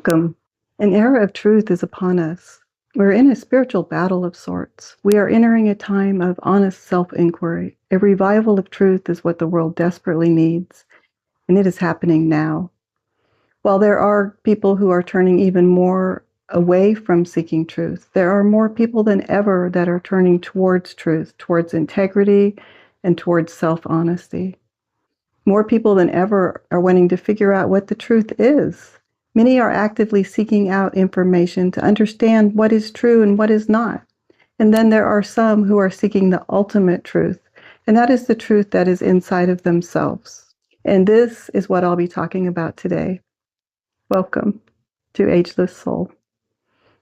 Welcome. An era of truth is upon us. We're in a spiritual battle of sorts. We are entering a time of honest self-inquiry. A revival of truth is what the world desperately needs, and it is happening now. While there are people who are turning even more away from seeking truth, there are more people than ever that are turning towards truth, towards integrity, and towards self-honesty. More people than ever are wanting to figure out what the truth is. Many are actively seeking out information to understand what is true and what is not. And then there are some who are seeking the ultimate truth, and that is the truth that is inside of themselves. And this is what I'll be talking about today. Welcome to Ageless Soul.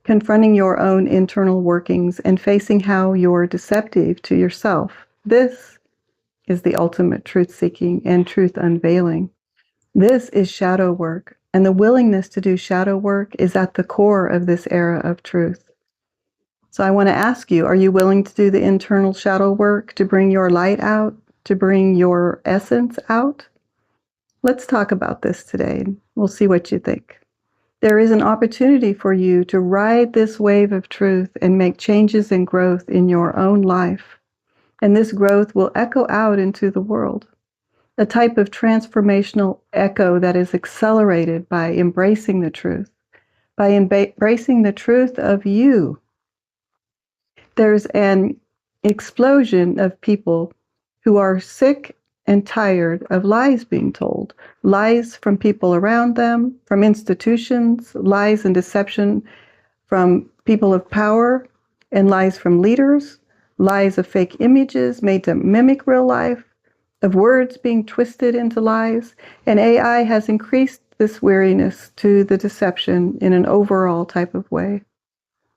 Confronting your own internal workings and facing how you're deceptive to yourself. This is the ultimate truth-seeking and truth unveiling. This is shadow work, and the willingness to do shadow work is at the core of this era of truth. So I want to ask you, are you willing to do the internal shadow work to bring your light out, to bring your essence out? Let's talk about this today. We'll see what you think. There is an opportunity for you to ride this wave of truth and make changes and growth in your own life. And this growth will echo out into the world. A type of transformational echo that is accelerated by embracing the truth, by embracing the truth of you. There's an explosion of people who are sick and tired of lies being told, lies from people around them, from institutions, lies and deception from people of power, and lies from leaders, lies of fake images made to mimic real life, of words being twisted into lies, and AI has increased this weariness to the deception in an overall type of way.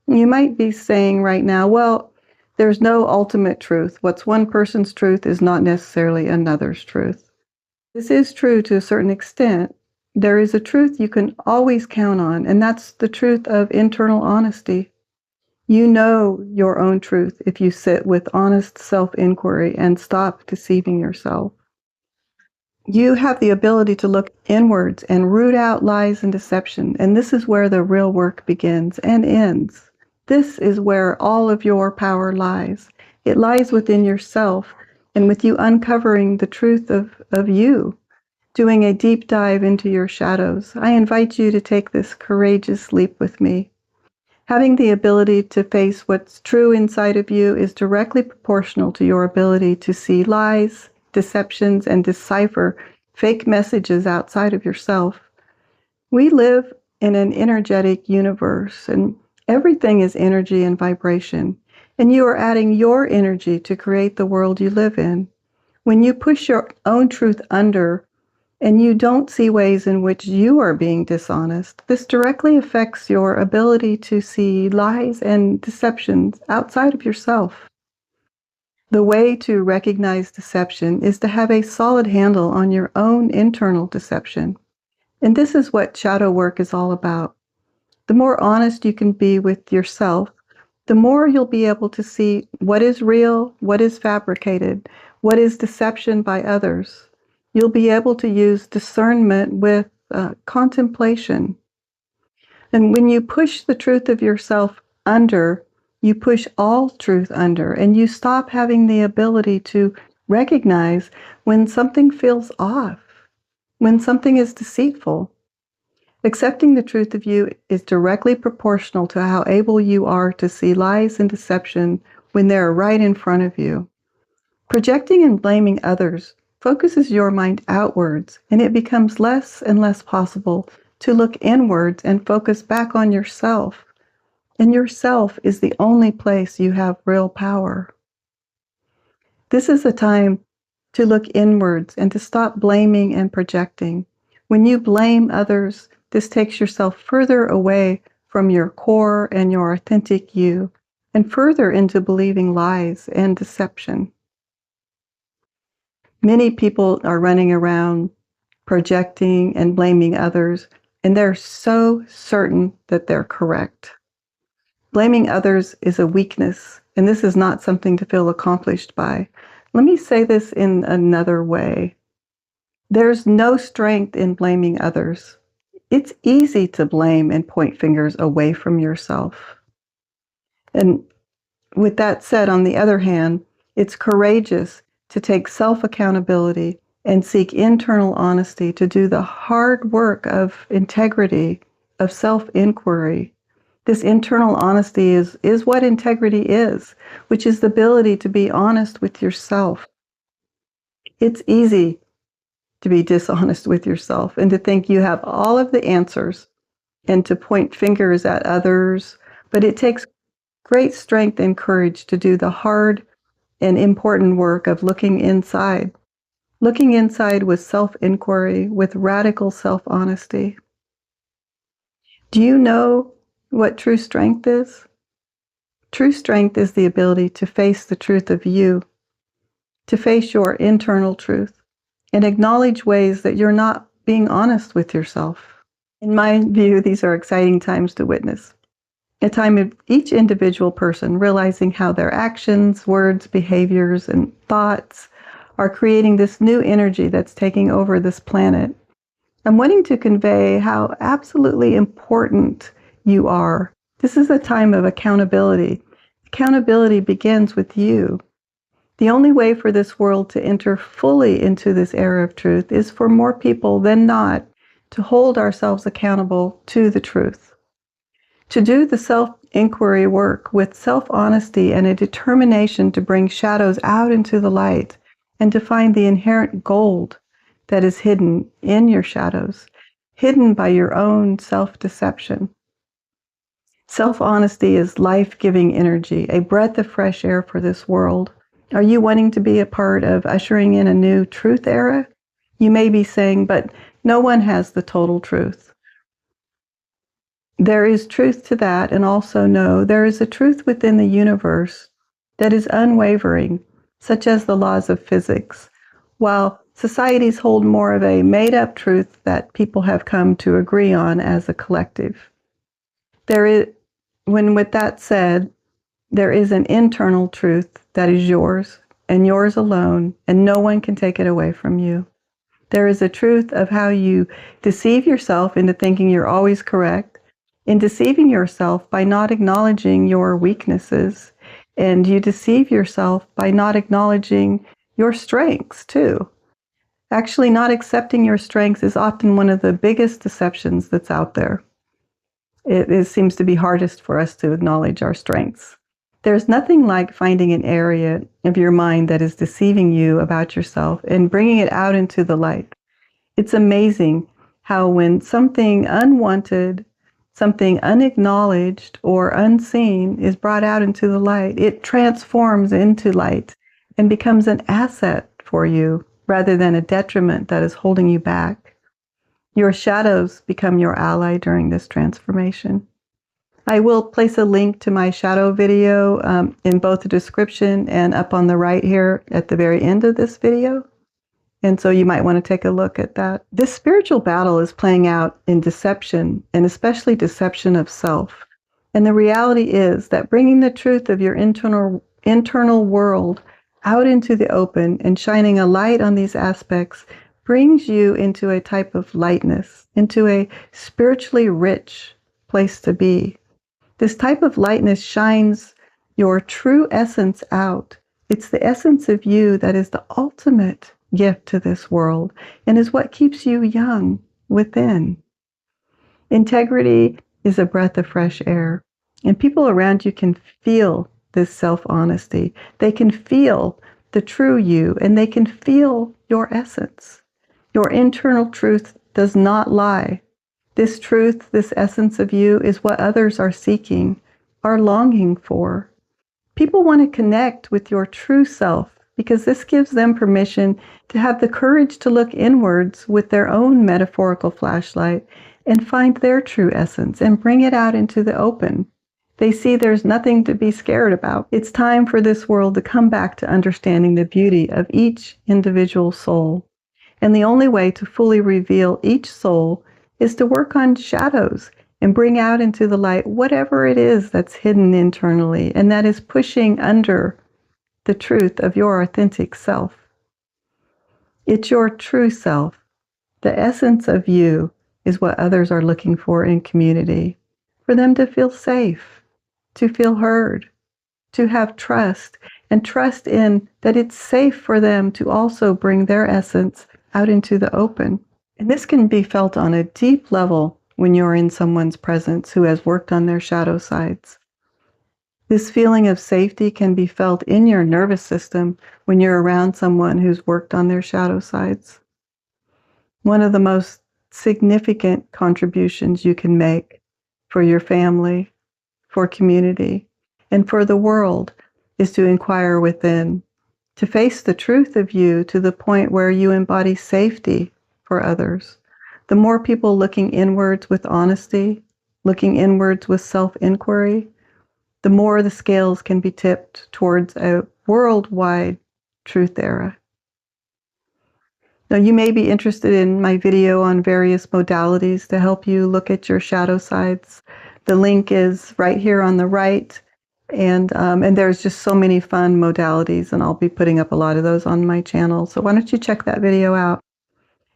You might be saying right now, well, there's no ultimate truth. What's one person's truth is not necessarily another's truth. This is true to a certain extent. There is a truth you can always count on, and that's the truth of internal honesty. You know your own truth if you sit with honest self-inquiry and stop deceiving yourself. You have the ability to look inwards and root out lies and deception, and this is where the real work begins and ends. This is where all of your power lies. It lies within yourself and with you uncovering the truth of you, doing a deep dive into your shadows. I invite you to take this courageous leap with me. Having the ability to face what's true inside of you is directly proportional to your ability to see lies, deceptions, and decipher fake messages outside of yourself. We live in an energetic universe, and everything is energy and vibration, and you are adding your energy to create the world you live in. When you push your own truth under, and you don't see ways in which you are being dishonest, this directly affects your ability to see lies and deceptions outside of yourself. The way to recognize deception is to have a solid handle on your own internal deception. And this is what shadow work is all about. The more honest you can be with yourself, the more you'll be able to see what is real, what is fabricated, what is deception by others. You'll be able to use discernment with contemplation. And when you push the truth of yourself under, you push all truth under, and you stop having the ability to recognize when something feels off, when something is deceitful. Accepting the truth of you is directly proportional to how able you are to see lies and deception when they're right in front of you. Projecting and blaming others focuses your mind outwards, and it becomes less and less possible to look inwards and focus back on yourself. And yourself is the only place you have real power. This is a time to look inwards and to stop blaming and projecting. When you blame others, this takes yourself further away from your core and your authentic you, and further into believing lies and deception. Many people are running around projecting and blaming others, and they're so certain that they're correct. Blaming others is a weakness, and this is not something to feel accomplished by. Let me say this in another way. There's no strength in blaming others. It's easy to blame and point fingers away from yourself. And with that said, on the other hand, it's courageous to take self-accountability and seek internal honesty, to do the hard work of integrity, of self-inquiry. This internal honesty is what integrity is, which is the ability to be honest with yourself. It's easy to be dishonest with yourself and to think you have all of the answers and to point fingers at others, but it takes great strength and courage to do the hard and important work of looking inside with self-inquiry, with radical self-honesty. Do you know what true strength is? True strength is the ability to face the truth of you, to face your internal truth, and acknowledge ways that you're not being honest with yourself. In my view, these are exciting times to witness. A time of each individual person realizing how their actions, words, behaviors, and thoughts are creating this new energy that's taking over this planet. I'm wanting to convey how absolutely important you are. This is a time of accountability. Accountability begins with you. The only way for this world to enter fully into this era of truth is for more people than not to hold ourselves accountable to the truth. To do the self-inquiry work with self-honesty and a determination to bring shadows out into the light and to find the inherent gold that is hidden in your shadows, hidden by your own self-deception. Self-honesty is life-giving energy, a breath of fresh air for this world. Are you wanting to be a part of ushering in a new truth era? You may be saying, but no one has the total truth. There is truth to that, and also know there is a truth within the universe that is unwavering, such as the laws of physics, while societies hold more of a made-up truth that people have come to agree on as a collective. With that said, there is an internal truth that is yours and yours alone, and no one can take it away from you. There is a truth of how you deceive yourself into thinking you're always correct, in deceiving yourself by not acknowledging your weaknesses, and you deceive yourself by not acknowledging your strengths too. Actually, not accepting your strengths is often one of the biggest deceptions that's out there. It seems to be hardest for us to acknowledge our strengths. There's nothing like finding an area of your mind that is deceiving you about yourself and bringing it out into the light. It's amazing how when something unwanted, something unacknowledged or unseen is brought out into the light, it transforms into light and becomes an asset for you rather than a detriment that is holding you back. Your shadows become your ally during this transformation. I will place a link to my shadow video in both the description and up on the right here at the very end of this video. And so you might want to take a look at that. This spiritual battle is playing out in deception, and especially deception of self. And the reality is that bringing the truth of your internal world out into the open and shining a light on these aspects brings you into a type of lightness, into a spiritually rich place to be. This type of lightness shines your true essence out. It's the essence of you that is the ultimate gift to this world and is what keeps you young within. Integrity is a breath of fresh air, and people around you can feel this self-honesty. They can feel the true you, and they can feel your essence. Your internal truth does not lie. This truth, this essence of you, is what others are seeking, are longing for. People want to connect with your true self because this gives them permission to have the courage to look inwards with their own metaphorical flashlight and find their true essence and bring it out into the open. They see there's nothing to be scared about. It's time for this world to come back to understanding the beauty of each individual soul. And the only way to fully reveal each soul is to work on shadows and bring out into the light whatever it is that's hidden internally and that is pushing under the truth of your authentic self. It's your true self, the essence of you, is what others are looking for in community. For them to feel safe, to feel heard, to have trust, and trust in that it's safe for them to also bring their essence out into the open. And this can be felt on a deep level when you're in someone's presence who has worked on their shadow sides. This feeling of safety can be felt in your nervous system when you're around someone who's worked on their shadow sides. One of the most significant contributions you can make for your family, for community, and for the world is to inquire within, to face the truth of you to the point where you embody safety for others. The more people looking inwards with honesty, looking inwards with self-inquiry, the more the scales can be tipped towards a worldwide truth era. Now, you may be interested in my video on various modalities to help you look at your shadow sides. The link is right here on the right, and there's just so many fun modalities, and I'll be putting up a lot of those on my channel. So why don't you check that video out?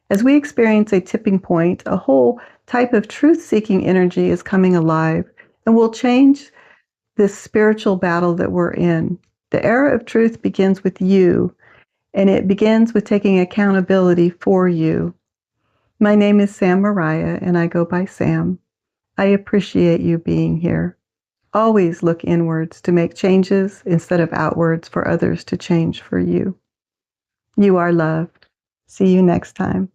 As we experience a tipping point, a whole type of truth-seeking energy is coming alive and will change this spiritual battle that we're in. The era of truth begins with you, and it begins with taking accountability for you. My name is Sam Mariah, and I go by Sam. I appreciate you being here. Always look inwards to make changes instead of outwards for others to change for you. You are loved. See you next time.